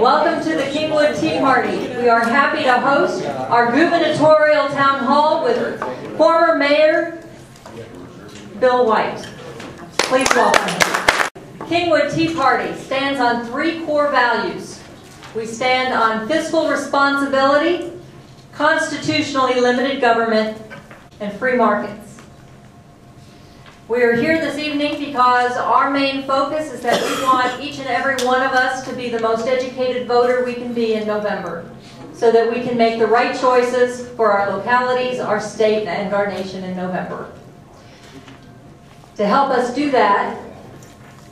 Welcome to the Kingwood Tea Party. We are happy to host our Gubernatorial Town Hall with former Mayor Bill White. Please welcome. Kingwood Tea Party stands on 3 core values. We stand on fiscal responsibility, constitutionally limited government, and free markets. We are here this evening because our main focus is that we want each and every one of us to be the most educated voter we can be in November, so that we can make the right choices for our localities, our state, and our nation in November. To help us do that,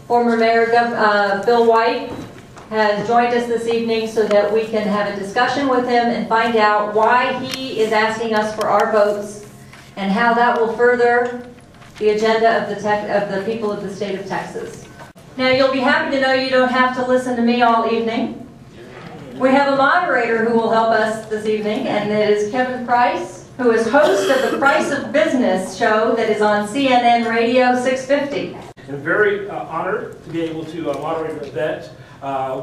former Mayor Bill White has joined us this evening so that we can have a discussion with him and find out why he is asking us for our votes and how that will further the agenda of the people of the state of Texas. Now, you'll be happy to know you don't have to listen to me all evening. We have a moderator who will help us this evening, and it is Kevin Price, who is host of the Price of Business show that is on CNN Radio 650. I'm very honored to be able to moderate an event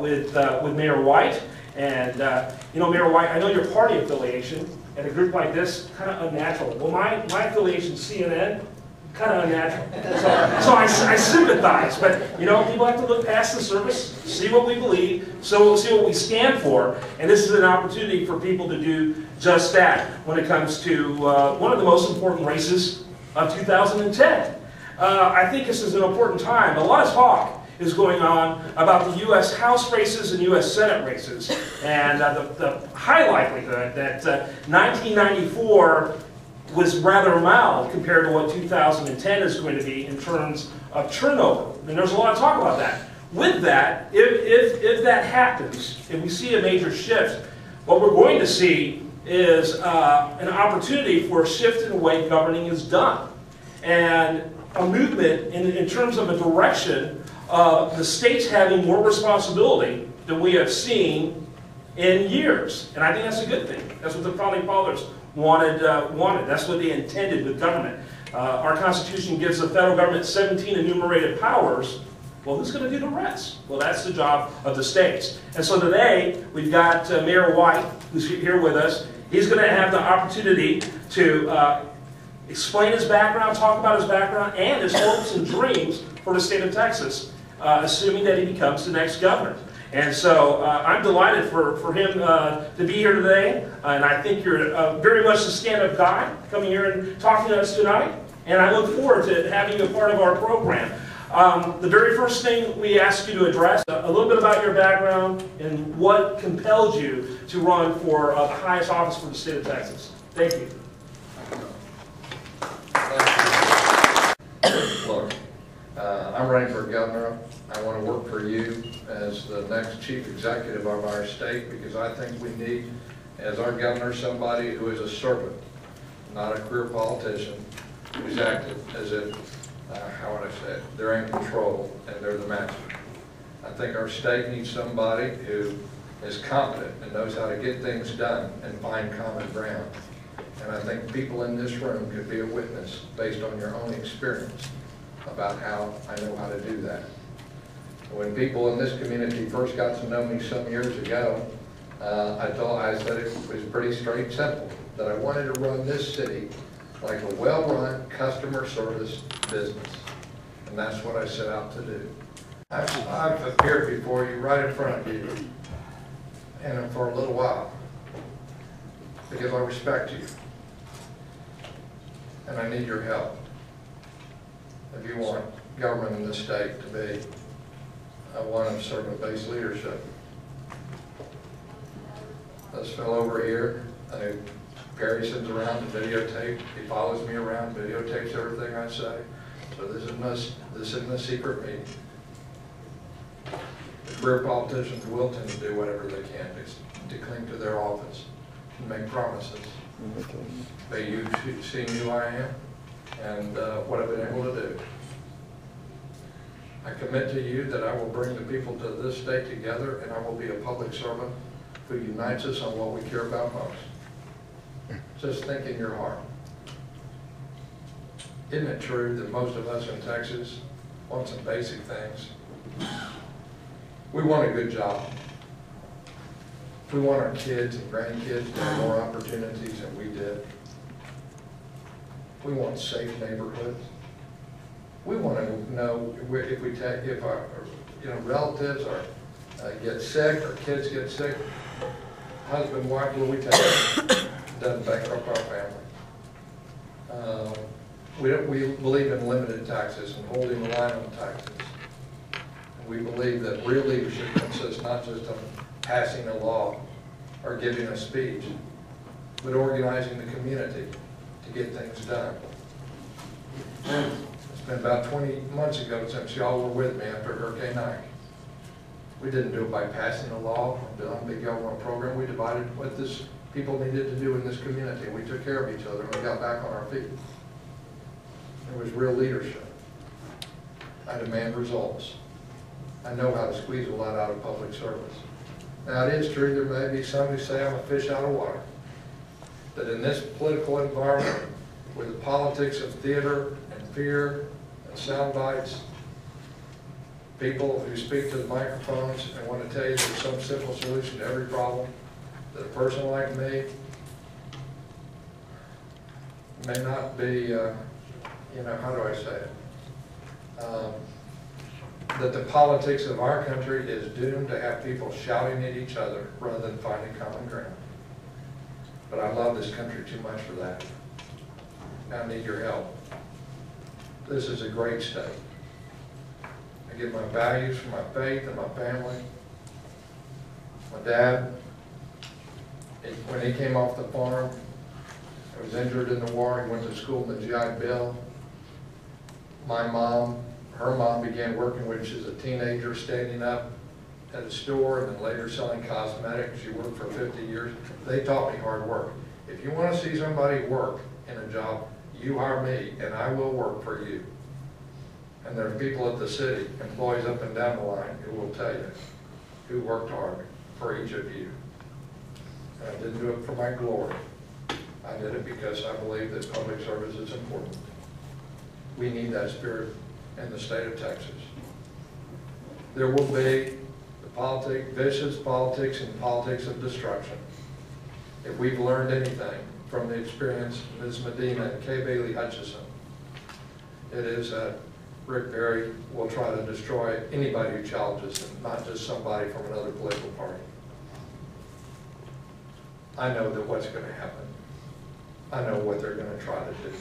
with Mayor White. And you know, Mayor White, I know your party affiliation, and a group like this, kind of unnatural. Well, my affiliation is CNN. Kind of unnatural. So I sympathize, but you know, people have to look past the surface, see what we believe, so we'll see what we stand for, and this is an opportunity for people to do just that when it comes to one of the most important races of 2010. I think this is an important time. A lot of talk is going on about the U.S. House races and U.S. Senate races, and the high likelihood that 1994 was rather mild compared to what 2010 is going to be in terms of turnover. And there's a lot of talk about that. With that, if that happens, if we see a major shift, what we're going to see is an opportunity for a shift in the way governing is done. And a movement in terms of a direction of the states having more responsibility than we have seen in years. And I think that's a good thing. That's what the Founding Fathers wanted. That's what they intended with government. Our Constitution gives the federal government 17 enumerated powers. Well, who's going to do the rest? Well, that's the job of the states. And so today, we've got Mayor White, who's here with us. He's going to have the opportunity to explain his background, talk about his background, and his hopes and dreams for the state of Texas, assuming that he becomes the next governor. And so I'm delighted for him to be here today, and I think you're very much a stand-up guy coming here and talking to us tonight, and I look forward to having you a part of our program. The very first thing we ask you to address, a little bit about your background and what compelled you to run for the highest office for the state of Texas. Thank you. Look, I'm running for governor. I want to work for you as the next chief executive of our state, because I think we need, as our governor, somebody who is a servant, not a career politician, who's acted as if, how would I say it, they're in control and they're the master. I think our state needs somebody who is competent and knows how to get things done and find common ground. And I think people in this room could be a witness based on your own experience about how I know how to do that. When people in this community first got to know me some years ago, I said it was pretty straight simple, that I wanted to run this city like a well-run customer service business. And that's what I set out to do. I've appeared before you, right in front of you, and for a little while, because I respect you. And I need your help if you want government in this state to be one of servant-based leadership. This fellow over here, Perry sends around the videotape. He follows me around, videotapes everything I say. So this isn't a secret meeting. The career politicians will tend to do whatever they can to cling to their office and make promises. But you've seen who I am and what I've been able to do. I commit to you that I will bring the people to this state together, and I will be a public servant who unites us on what we care about most. Just think in your heart. Isn't it true that most of us in Texas want some basic things? We want a good job. We want our kids and grandkids to have more opportunities than we did. We want safe neighborhoods. We want to know if our relatives get sick or kids get sick, husband, wife, will we take it? Doesn't bankrupt our family. We believe in limited taxes and holding the line on taxes. We believe that real leadership consists not just of passing a law or giving a speech, but organizing the community to get things done. It's been about 20 months ago since y'all were with me after Hurricane Ike. We didn't do it by passing a law or on a big government program. We divided what this people needed to do in this community. We took care of each other and we got back on our feet. It was real leadership. I demand results. I know how to squeeze a lot out of public service. Now, it is true there may be some who say I'm a fish out of water. That in this political environment, with the politics of theater and fear and sound bites, people who speak to the microphones and want to tell you there's some simple solution to every problem, that a person like me may not be, how do I say it? That the politics of our country is doomed to have people shouting at each other rather than finding common ground. But I love this country too much for that. I need your help. This is a great state. I get my values from my faith and my family. My dad, when he came off the farm, he was injured in the war. He went to school in the GI Bill. My mom, her mom began working when she was a teenager, standing up at a store and then later selling cosmetics. She worked for 50 years. They taught me hard work. If you want to see somebody work in a job, you hire me and I will work for you. And there are people at the city, employees up and down the line, who will tell you who worked hard for each of you. And I didn't do it for my glory. I did it because I believe that public service is important. We need that spirit in the state of Texas. There will be the vicious politics and politics of destruction. If we've learned anything from the experience of Ms. Medina and Kay Bailey Hutchison, it is that Rick Perry will try to destroy anybody who challenges him, not just somebody from another political party. I know that what's going to happen. I know what they're going to try to do.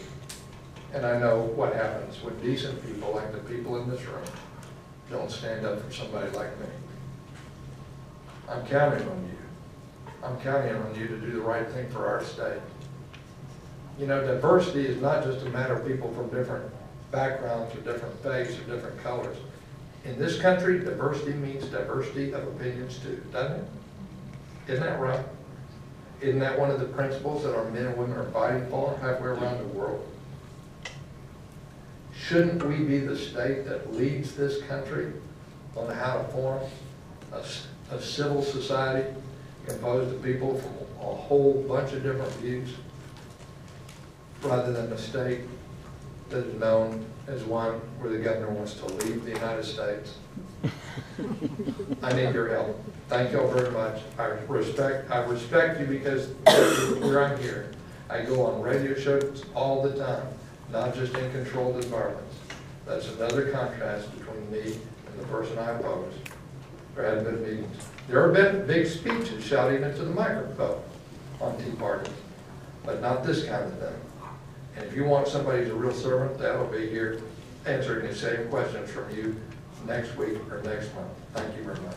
And I know what happens when decent people, like the people in this room, don't stand up for somebody like me. I'm counting on you. I'm counting on you to do the right thing for our state. You know, diversity is not just a matter of people from different backgrounds or different faiths or different colors. In this country, diversity means diversity of opinions too, doesn't it? Isn't that right? Isn't that one of the principles that our men and women are fighting for halfway around the world? Shouldn't we be the state that leads this country on how to form a civil society composed of people from a whole bunch of different views, rather than a state that is known as one where the governor wants to leave the United States? I need your help. Thank you all very much. I respect you because where I'm here. I go on radio shows all the time, not just in controlled environments. That's another contrast between me and the person I oppose. There have been meetings. There have been big speeches shouting into the microphone on Tea Parties, but not this kind of thing. And if you want somebody who's a real servant, that'll be here answering the same questions from you next week or next month. Thank you very much.